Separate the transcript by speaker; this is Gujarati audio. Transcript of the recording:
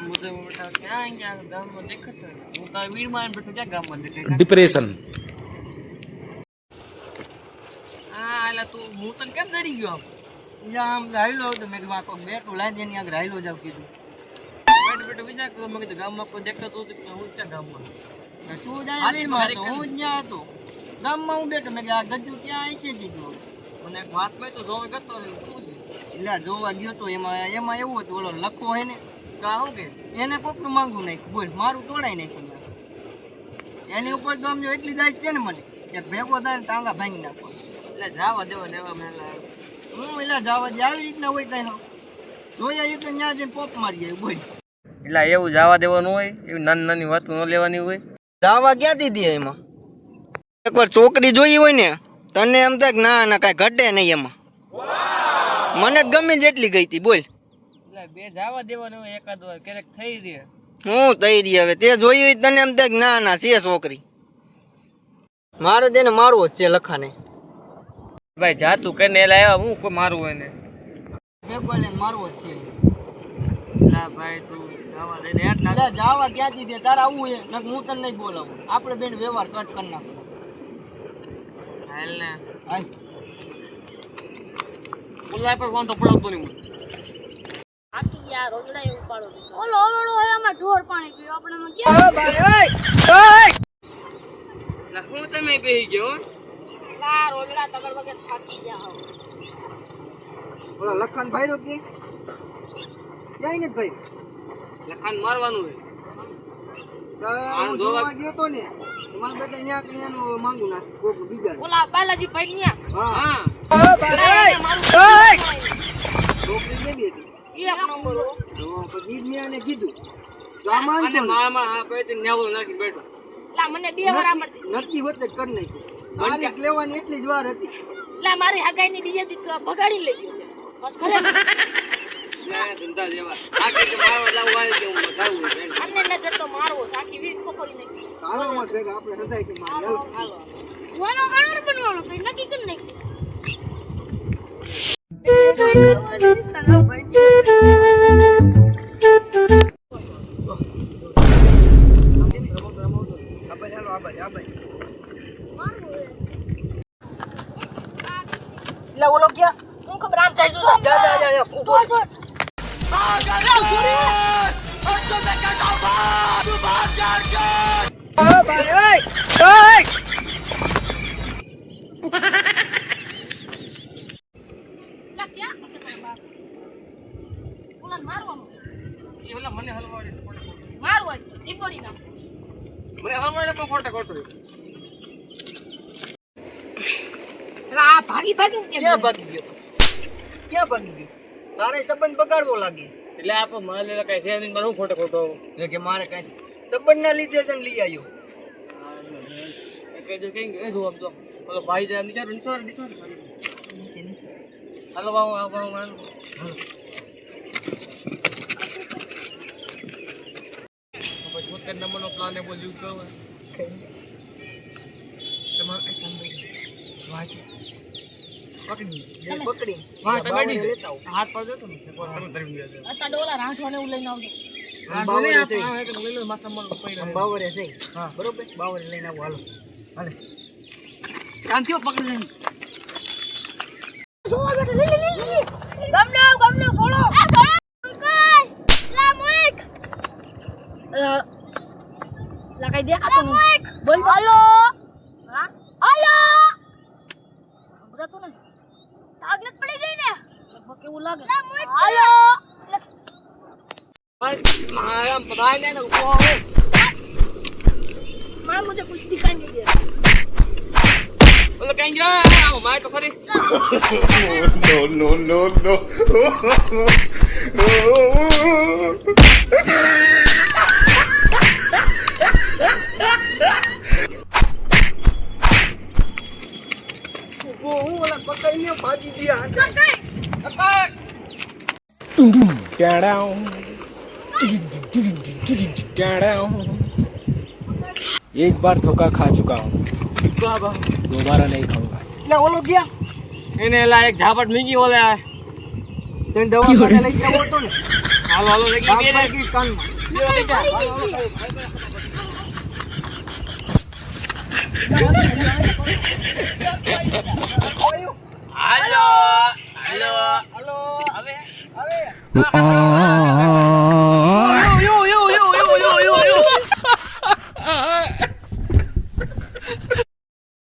Speaker 1: मुझे बेटा क्या आएंगे गांव में देखत है वो का वीर मान बेटा क्या गांव में देखे
Speaker 2: डिप्रेशन
Speaker 1: हां आला तू मुतन केम लड़ी गयो
Speaker 3: या हम राइलो तो मैं वहां को बेटू लाई देनी आग राइलो जाव कीधु
Speaker 1: बेटा बेटा विचार करो मैं तो गांव में को देखता तो હું क्या गांव में
Speaker 3: तू जाय वीर में तो હું न्या तो गाम में હું બેઠો મેં આ ગજુ ક્યાં આઈ છે કીધું
Speaker 1: મને એક વાત में तो જોવે ગતો શું છે
Speaker 3: એટલે જોવા ગયો તો એમાં એવું હતું ઓલો લખો હે ને
Speaker 1: का हो के
Speaker 3: એને કોકનું માંગુ નાખ્યું બોલ મારું તોડાઈ નાખ્યું એની ઉપર તો આમ જો એટલી દાજ છે ને મને કે ભેગો થાય ને ટાંગા ભાંગી નાખો
Speaker 1: એટલે જાવા દેવા દેવા મેલા
Speaker 3: હું એલા જાવા દે આવી રીતના હોય કઈ હા જોયા એ તો ન્યા જઈને પોપ મારી આવ્યું બોલ
Speaker 1: એટલે એવું જાવા દેવાનું હોય એવી નાની નાની વાતો ન લેવાની હોય
Speaker 3: જાવા ક્યાંથી દે એમાં એકવાર છોકરી જોઈ હોય ને તને એમ થાય કે ના ના કાંઈ ઘટે નહીં એમાં મને ગમે જેટલી ગઈ હતી બોલ
Speaker 1: એટલે બે જાવા દેવાનું હોય એકાદ વાર ક્યારેક થઈ રહે
Speaker 3: હું થઈ રહી હવે તે જોઈ હોય તને એમ થાય કે ના ના છે છોકરી મારે તેને મારવો જ છે લખાને
Speaker 1: ભાઈ જાતું કરીને એલા આવ્યા હું કોઈ મારું હોય ને
Speaker 3: ભેગો લઈને મારવો જ છે
Speaker 1: લા ભાઈ તું જાવા દે ને એટલા
Speaker 3: લા જાવા ક્યાંથી દે તારે આવું હે નક હું તને નહીં બોલાવું આપણે બેન વ્યવહાર કટ કરી નાખો
Speaker 1: હાલ ને
Speaker 3: હાલ
Speaker 1: બોલાય પર વાંધો પડાવતો નહીં હું
Speaker 4: આખી યાર રોજડા એવું પાડો ઓલો ઓલો હે આમાં ઢોર પાણી પીયો આપણે માં કે
Speaker 1: ભાઈ ઓય લા હું તમે બેહી ગયો
Speaker 4: લા રોજડા તગડ વગર થાકી ગયા હો
Speaker 3: ઓલા લખાન ભાઈ રો કે ક્યાંય નથી ભાઈ
Speaker 1: લખાન મારવાનું હે
Speaker 3: હું જોવા ગયો તો ને મારા બેટા અહીંયા કણિયાનું માંગુ નાખ કોક બીજા
Speaker 4: ઓલા બાલાજી ભાઈ ન્યા
Speaker 3: હા
Speaker 4: ઓય
Speaker 3: છોકરી કેવી હતી
Speaker 4: એક નંબર હો
Speaker 3: તો પછી ઈદમિયાને કીધું સામાન
Speaker 1: અને મારા આ પેટી નેવલ નાખી બેઠો
Speaker 4: લા મને બે વાર આમડતી
Speaker 3: નક્કી હોતે કરી નાખ્યું તારીખ લેવાની એટલી જ વાર હતી
Speaker 4: લા મારી હગાઈની બીજે દી તો ભગાડી લઈ ગયો બસ ઘરે
Speaker 1: લે ધંધા જેવા આખી તો મારવા લાવ વાળી કે હું બતાવું બેન
Speaker 4: અમને નજર તો મારવો સાકી વીર ખોપડી નાખી
Speaker 3: ચાલો અમાર ભેગા આપણે હદાય કે મારી હાલો
Speaker 4: હાલો વાનો ગણર બનવાનો કઈ નક્કી કરી નાખી
Speaker 3: લા ઓલો ક્યાં
Speaker 4: હું ખબર આમ જાય જો
Speaker 3: જા
Speaker 4: છોડ છોડ લા ક્યાં ઓલા મારવાનું
Speaker 1: એ ઓલા મને હલવાડે
Speaker 4: મારવા ઈ પડી ના
Speaker 1: મને હલવાડે પણ ખોટા ખોટું
Speaker 4: લા ભાગી ભાગી કેમ
Speaker 3: ક્યાં ભાગી ગયો ક્યાં ભાગી ગયો તારે સંબંધ બગાડવો લાગે
Speaker 1: એટલે આપ મારે કઈ છે નહીં મારું ખોટો ખોટો
Speaker 3: એટલે કે મારે કઈ સંબંધ ના લીધે તને લઈ આવ્યો
Speaker 1: કે જે કઈ એ જો આમ તો ઓલો ભાઈ જાય નીચે હાલો બાઉ હાલો પછી 76 નંબરનો પ્લાન એ બોલ યુઝ કરવો તમારે એક કામ કરી વાહ પકડી
Speaker 3: પકડી
Speaker 1: વાહ
Speaker 3: બાવળે
Speaker 1: તમે
Speaker 3: લેતા આવો.
Speaker 1: હાથ પર જતો ને તમે ધરી ગયા
Speaker 4: અતા ડોલા રાઠવાને હું લઈને આવજો
Speaker 3: બાવળે છે
Speaker 1: લઈ લો માથા માર પૈડા
Speaker 3: બાવરે છે
Speaker 1: હા.
Speaker 3: બરોબર બાવરે લઈને આવો હાલો હાલે
Speaker 1: કાંતિઓ પકડી લે
Speaker 4: ગમનો થોડો આ થોડો કઈ લા મુઈક લગાઈ દે આ તો બોલ હાલો હા હાલો બરા તો નહીં આગળ પડી ગઈ ને લગભગ કેવું લાગે હાલો
Speaker 1: मारा पता नहीं ना वो
Speaker 4: मां मुझे कुछ दिखाई नहीं दे
Speaker 1: बोलो कहीं जा मैं तो खरी
Speaker 2: no no no
Speaker 3: वो वाला पकड़ने भागी दिया
Speaker 2: एक बार धोखा खा चुका हूँ दोबारा नहीं खाऊंगा
Speaker 3: લે ઓલો ગયા
Speaker 1: એને લા એક ઝાપટ મીગી ઓલે
Speaker 3: તને દવાખાને લઈ જવો તો ને
Speaker 1: હાલો હાલો લગી
Speaker 3: ભાગ
Speaker 1: ગઈ રે.
Speaker 3: ભાગી કાનમાં.
Speaker 1: બેહો થઈ જા.
Speaker 4: મરી ગઈ છે.